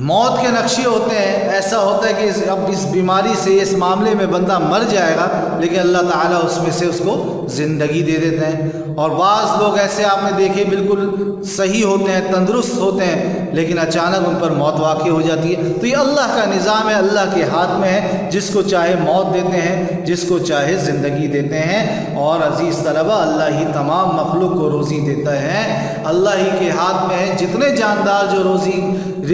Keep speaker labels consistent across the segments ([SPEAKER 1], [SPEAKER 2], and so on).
[SPEAKER 1] موت کے نقشے ہوتے ہیں، ایسا ہوتا ہے کہ اب اس بیماری سے اس معاملے میں بندہ مر جائے گا، لیکن اللہ تعالیٰ اس میں سے اس کو زندگی دے دیتے ہیں۔ اور بعض لوگ ایسے آپ نے دیکھے بالکل صحیح ہوتے ہیں، تندرست ہوتے ہیں، لیکن اچانک ان پر موت واقع ہو جاتی ہے۔ تو یہ اللہ کا نظام ہے، اللہ کے ہاتھ میں ہے، جس کو چاہے موت دیتے ہیں، جس کو چاہے زندگی دیتے ہیں۔ اور عزیز طلبہ، اللہ ہی تمام مخلوق کو روزی دیتا ہے، اللہ ہی کے ہاتھ میں ہے۔ جتنے جاندار جو روزی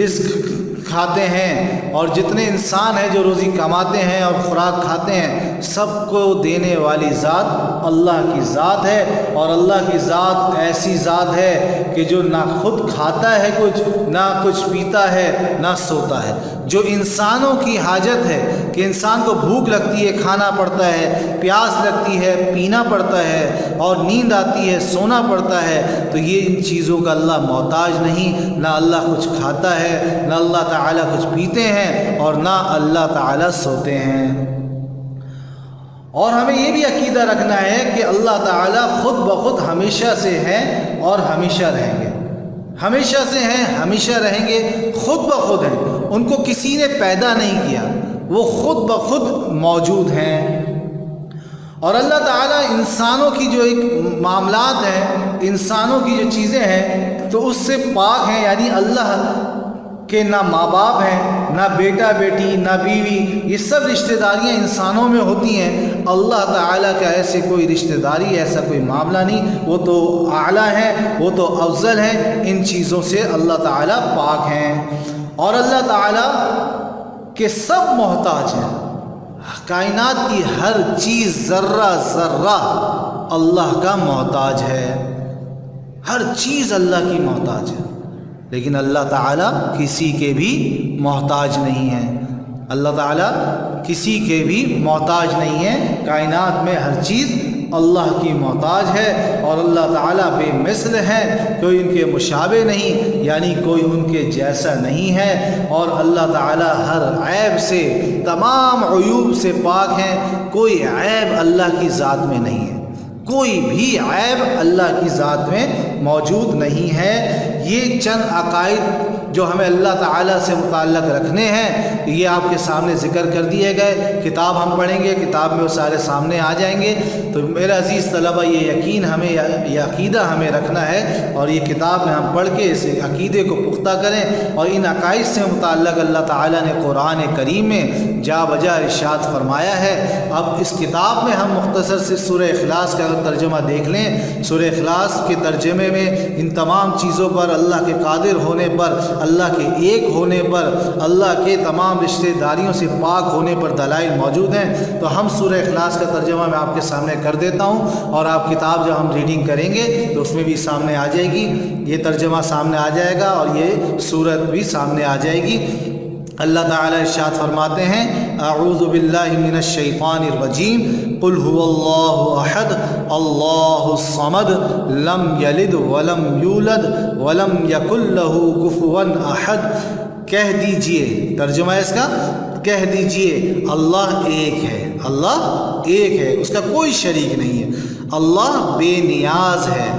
[SPEAKER 1] رزق کھاتے ہیں اور جتنے انسان ہیں جو روزی کماتے ہیں اور خوراک کھاتے ہیں، سب کو دینے والی ذات اللہ کی ذات ہے۔ اور اللہ کی ذات ایسی ذات ہے کہ جو نہ خود کھاتا ہے کچھ، نہ کچھ پیتا ہے، نہ سوتا ہے۔ جو انسانوں کی حاجت ہے کہ انسان کو بھوک لگتی ہے، کھانا پڑتا ہے، پیاس لگتی ہے، پینا پڑتا ہے، اور نیند آتی ہے، سونا پڑتا ہے، تو یہ ان چیزوں کا اللہ محتاج نہیں۔ نہ اللہ کچھ کھاتا ہے، نہ اللہ تعالیٰ کچھ پیتے ہیں، اور نہ اللہ تعالیٰ سوتے ہیں۔ اور ہمیں یہ بھی عقیدہ رکھنا ہے کہ اللہ تعالیٰ خود بخود ہمیشہ سے ہیں اور ہمیشہ رہیں گے، ہمیشہ سے ہیں، ہمیشہ رہیں گے، خود بخود ہیں، ان کو کسی نے پیدا نہیں کیا، وہ خود بخود موجود ہیں۔ اور اللہ تعالیٰ انسانوں کی جو ایک معاملات ہیں، انسانوں کی جو چیزیں ہیں، تو اس سے پاک ہیں۔ یعنی اللہ کہ نہ ماں باپ ہیں، نہ بیٹا بیٹی، نہ بیوی، یہ سب رشتہ داریاں انسانوں میں ہوتی ہیں۔ اللہ تعالیٰ کا ایسے کوئی رشتہ داری، ایسا کوئی معاملہ نہیں، وہ تو اعلیٰ ہیں، وہ تو افضل ہیں، ان چیزوں سے اللہ تعالیٰ پاک ہیں۔ اور اللہ تعالیٰ کے سب محتاج ہیں، کائنات کی ہر چیز ذرہ ذرہ اللہ کا محتاج ہے، ہر چیز اللہ کی محتاج ہے، لیکن اللہ تعالیٰ کسی کے بھی محتاج نہیں ہے۔ اللہ تعالیٰ کسی کے بھی محتاج نہیں ہے، کائنات میں ہر چیز اللہ کی محتاج ہے، اور اللہ تعالیٰ بے مثل ہیں، کوئی ان کے مشابہ نہیں، یعنی کوئی ان کے جیسا نہیں ہے۔ اور اللہ تعالیٰ ہر عیب سے، تمام عیوب سے پاک ہیں، کوئی عیب اللہ کی ذات میں نہیں ہے، کوئی بھی عیب اللہ کی ذات میں موجود نہیں ہے۔ یہ چند عقائد جو ہمیں اللہ تعالیٰ سے متعلق رکھنے ہیں، یہ آپ کے سامنے ذکر کر دیے گئے۔ کتاب ہم پڑھیں گے، کتاب میں وہ سارے سامنے آ جائیں گے۔ تو میرے عزیز طلبہ، یہ یقین ہمیں، یہ عقیدہ ہمیں رکھنا ہے، اور یہ کتاب میں ہم پڑھ کے اس عقیدے کو پختہ کریں۔ اور ان عقائد سے متعلق اللہ تعالیٰ نے قرآن کریم میں جا بجا ارشاد فرمایا ہے۔ اب اس کتاب میں ہم مختصر سے سورہ اخلاص کا ترجمہ دیکھ لیں۔ سورہ اخلاص کے ترجمے میں ان تمام چیزوں پر، اللہ کے قادر ہونے پر، اللہ کے ایک ہونے پر، اللہ کے تمام رشتہ داریوں سے پاک ہونے پر دلائل موجود ہیں۔ تو ہم سورہ اخلاص کا ترجمہ میں آپ کے سامنے کر دیتا ہوں، اور آپ کتاب جب ہم ریڈنگ کریں گے تو اس میں بھی سامنے آ جائے گی، یہ ترجمہ سامنے آ جائے گا، اور یہ صورت بھی سامنے آ جائے گی۔ اللہ تعالیٰ ارشاد فرماتے ہیں، اعوذ باللہ من الشیطان الرجیم، قل هو اللہ احد اللہ الصمد لم یلد ولم یولد ولم یکن له کفوا احد۔ کہہ دیجئے، ترجمہ ہے اس کا، کہہ دیجئے اللہ ایک ہے، اللہ ایک ہے، اس کا کوئی شریک نہیں ہے، اللہ بے نیاز ہے،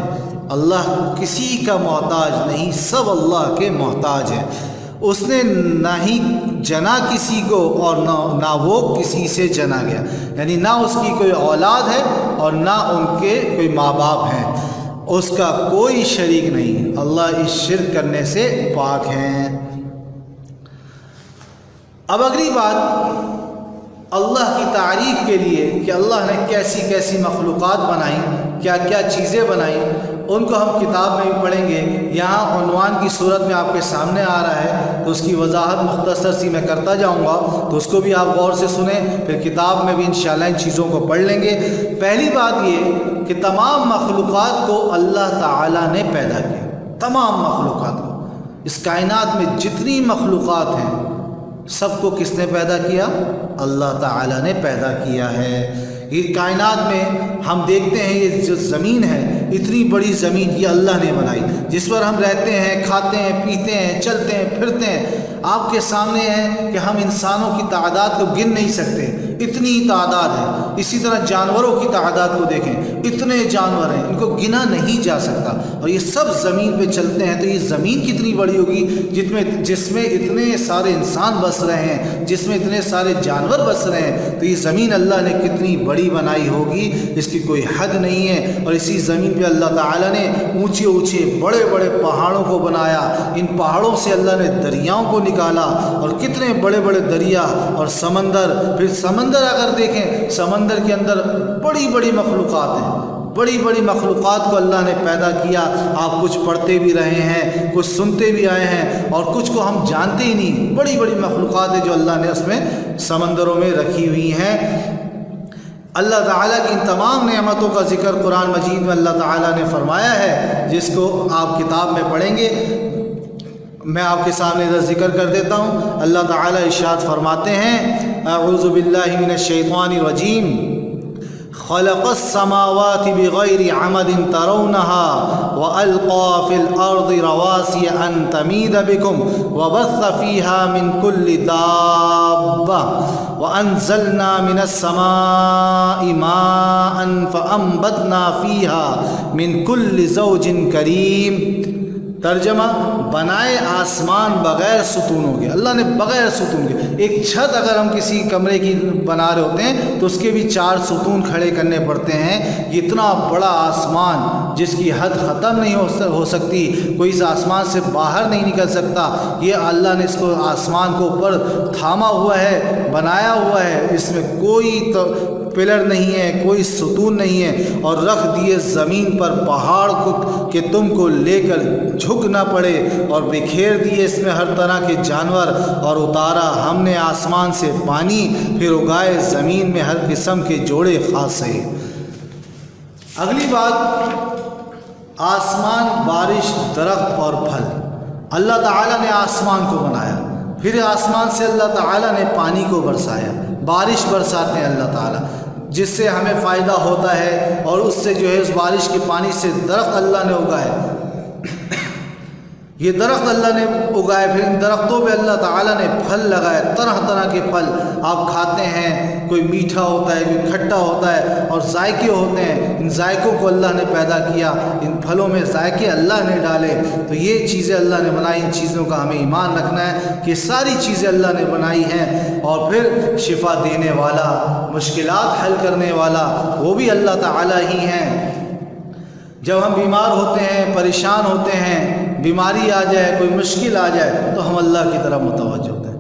[SPEAKER 1] اللہ کسی کا محتاج نہیں، سب اللہ کے محتاج ہیں۔ اس نے نہ ہی جنا کسی کو، اور نہ وہ کسی سے جنا گیا، یعنی نہ اس کی کوئی اولاد ہے اور نہ ان کے کوئی ماں باپ ہیں، اس کا کوئی شریک نہیں، اللہ اس شرک کرنے سے پاک ہیں۔ اب اگلی بات اللہ کی تعریف کے لیے کہ اللہ نے کیسی کیسی مخلوقات بنائیں، کیا کیا چیزیں بنائیں، ان کو ہم کتاب میں بھی پڑھیں گے۔ یہاں عنوان کی صورت میں آپ کے سامنے آ رہا ہے، تو اس کی وضاحت مختصر سی میں کرتا جاؤں گا، تو اس کو بھی آپ غور سے سنیں، پھر کتاب میں بھی انشاءاللہ ان چیزوں کو پڑھ لیں گے۔ پہلی بات یہ کہ تمام مخلوقات کو اللہ تعالیٰ نے پیدا کیا، تمام مخلوقات کو، اس کائنات میں جتنی مخلوقات ہیں سب کو کس نے پیدا کیا؟ اللہ تعالیٰ نے پیدا کیا ہے۔ یہ کائنات میں ہم دیکھتے ہیں، یہ جو زمین ہے، اتنی بڑی زمین یہ اللہ نے بنائی، جس پر ہم رہتے ہیں، کھاتے ہیں، پیتے ہیں، چلتے ہیں، پھرتے ہیں۔ آپ کے سامنے ہے کہ ہم انسانوں کی تعداد کو گن نہیں سکتے، اتنی تعداد ہے. اسی طرح جانوروں کی تعداد کو دیکھیں، اتنے جانور ہیں، ان کو گنا نہیں جا سکتا، اور یہ سب زمین پہ چلتے ہیں. تو یہ زمین کتنی بڑی ہوگی جس میں اتنے سارے انسان بس رہے ہیں، جس میں اتنے سارے جانور بس رہے ہیں. تو یہ زمین اللہ نے کتنی بڑی بنائی ہوگی، اس کی کوئی حد نہیں ہے. اور اسی زمین پہ اللہ تعالیٰ نے اونچے اونچے بڑے بڑے پہاڑوں کو بنایا. ان پہاڑوں سے اللہ نے دریاؤں کو نکالا، اور کتنے بڑے بڑے دریا اور سمندر. پھر سمندر اگر دیکھیں، سمندر کے اندر بڑی بڑی مخلوقات ہیں، بڑی بڑی مخلوقات کو اللہ نے پیدا کیا. آپ کچھ پڑھتے بھی رہے ہیں، کچھ سنتے بھی آئے ہیں، اور کچھ کو ہم جانتے ہی نہیں. بڑی بڑی مخلوقات ہیں جو اللہ نے اس میں سمندروں میں رکھی ہوئی ہیں. اللہ تعالیٰ کی ان تمام نعمتوں کا ذکر قرآن مجید میں اللہ تعالیٰ نے فرمایا ہے، جس کو آپ کتاب میں پڑھیں گے. میں آپ کے سامنے ادھر ذکر کر دیتا ہوں. اللہ تعالیٰ ارشاد فرماتے ہیں، اعوذ باللہ من الشیطان الرجیم، خلق السماوات بغیر عمد ترونها والقى في الارض رواسي ان تميد بكم وبث فيها من كل دابة وانزلنا من السماء ماء فانبتنا فيها من كل زوج كريم. ترجمہ، بنائے آسمان بغیر ستونوں کے. اللہ نے بغیر ستون کے، ایک چھت اگر ہم کسی کمرے کی بنا رہے ہوتے ہیں تو اس کے بھی 4 ستون کھڑے کرنے پڑتے ہیں. اتنا بڑا آسمان جس کی حد ختم نہیں ہو سکتی، کوئی اس آسمان سے باہر نہیں نکل سکتا. یہ اللہ نے اس کو آسمان کو اوپر تھاما ہوا ہے، بنایا ہوا ہے. اس میں کوئی پلر نہیں ہے، کوئی ستون نہیں ہے. اور رکھ دیے زمین پر پہاڑ کو کہ تم کو لے کر جھک نہ پڑے، اور بکھیر دیے اس میں ہر طرح کے جانور. اور اتارا ہم نے آسمان سے پانی، پھر اگائے زمین میں ہر قسم کے جوڑے خاصے. اگلی بات، آسمان، بارش، درخت اور پھل. اللہ تعالیٰ نے آسمان کو بنایا، پھر آسمان سے اللہ تعالیٰ نے پانی کو برسایا. بارش برساتے ہیں اللہ تعالیٰ، جس سے ہمیں فائدہ ہوتا ہے، اور اس سے جو ہے اس بارش کے پانی سے درخت اللہ نے اگائے. یہ درخت اللہ نے اگائے، پھر ان درختوں پہ اللہ تعالیٰ نے پھل لگائے، طرح طرح کے پھل آپ کھاتے ہیں. کوئی میٹھا ہوتا ہے، کوئی کھٹا ہوتا ہے، اور ذائقے ہوتے ہیں. ان ذائقوں کو اللہ نے پیدا کیا، ان پھلوں میں ذائقے اللہ نے ڈالے. تو یہ چیزیں اللہ نے بنائی. ان چیزوں کا ہمیں ایمان رکھنا ہے کہ ساری چیزیں اللہ نے بنائی ہیں. اور پھر شفا دینے والا، مشکلات حل کرنے والا، وہ بھی اللہ تعالیٰ ہی ہیں. جب ہم بیمار ہوتے ہیں، پریشان ہوتے ہیں، بیماری آ جائے، کوئی مشکل آ جائے، تو ہم اللہ کی طرف متوجہ ہوتے ہیں،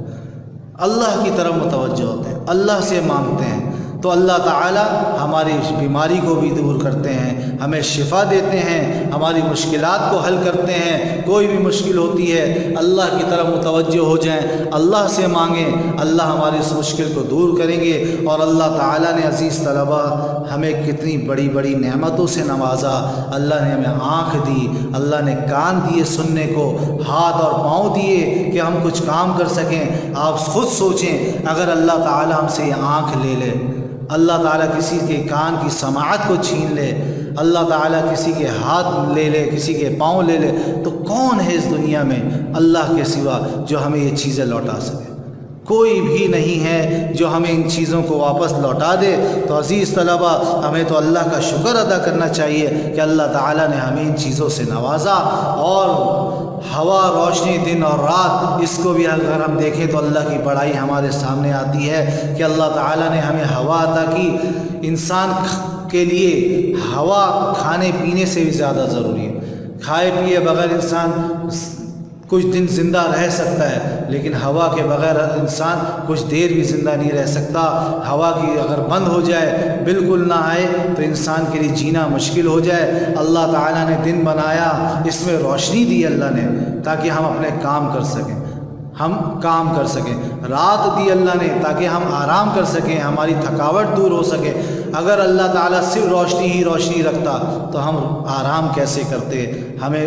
[SPEAKER 1] اللہ کی طرف متوجہ ہوتے ہیں، اللہ سے مانگتے ہیں. تو اللہ تعالیٰ ہماری بیماری کو بھی دور کرتے ہیں، ہمیں شفا دیتے ہیں، ہماری مشکلات کو حل کرتے ہیں. کوئی بھی مشکل ہوتی ہے، اللہ کی طرف متوجہ ہو جائیں، اللہ سے مانگیں، اللہ ہماری اس مشکل کو دور کریں گے. اور اللہ تعالیٰ نے عزیز طلبہ ہمیں کتنی بڑی بڑی نعمتوں سے نوازا. اللہ نے ہمیں آنکھ دی، اللہ نے کان دیے سننے کو، ہاتھ اور پاؤں دیے کہ ہم کچھ کام کر سکیں. آپ خود سوچیں، اگر اللہ تعالیٰ ہم سے یہ آنکھ لے لے، اللہ تعالیٰ کسی کے کان کی سماعت کو چھین لے، اللہ تعالیٰ کسی کے ہاتھ لے لے، کسی کے پاؤں لے لے، تو کون ہے اس دنیا میں اللہ کے سوا جو ہمیں یہ چیزیں لوٹا سکے؟ کوئی بھی نہیں ہے جو ہمیں ان چیزوں کو واپس لوٹا دے. تو عزیز طلبہ، ہمیں تو اللہ کا شکر ادا کرنا چاہیے کہ اللہ تعالیٰ نے ہمیں ان چیزوں سے نوازا. اور ہوا، روشنی، دن اور رات، اس کو بھی اگر ہم دیکھیں تو اللہ کی بڑائی ہمارے سامنے آتی ہے کہ اللہ تعالیٰ نے ہمیں ہوا عطا کی. انسان کے لیے ہوا کھانے پینے سے بھی زیادہ ضروری ہے. کھائے پیے بغیر انسان کچھ دن زندہ رہ سکتا ہے، لیکن ہوا کے بغیر انسان کچھ دیر بھی زندہ نہیں رہ سکتا. ہوا کی اگر بند ہو جائے، بالکل نہ آئے، تو انسان کے لیے جینا مشکل ہو جائے. اللہ تعالیٰ نے دن بنایا، اس میں روشنی دی اللہ نے تاکہ ہم اپنے کام کر سکیں، ہم کام کر سکیں. رات دی اللہ نے تاکہ ہم آرام کر سکیں، ہماری تھکاوٹ دور ہو سکے. اگر اللہ تعالیٰ صرف روشنی ہی روشنی رکھتا تو ہم آرام کیسے کرتے؟ ہمیں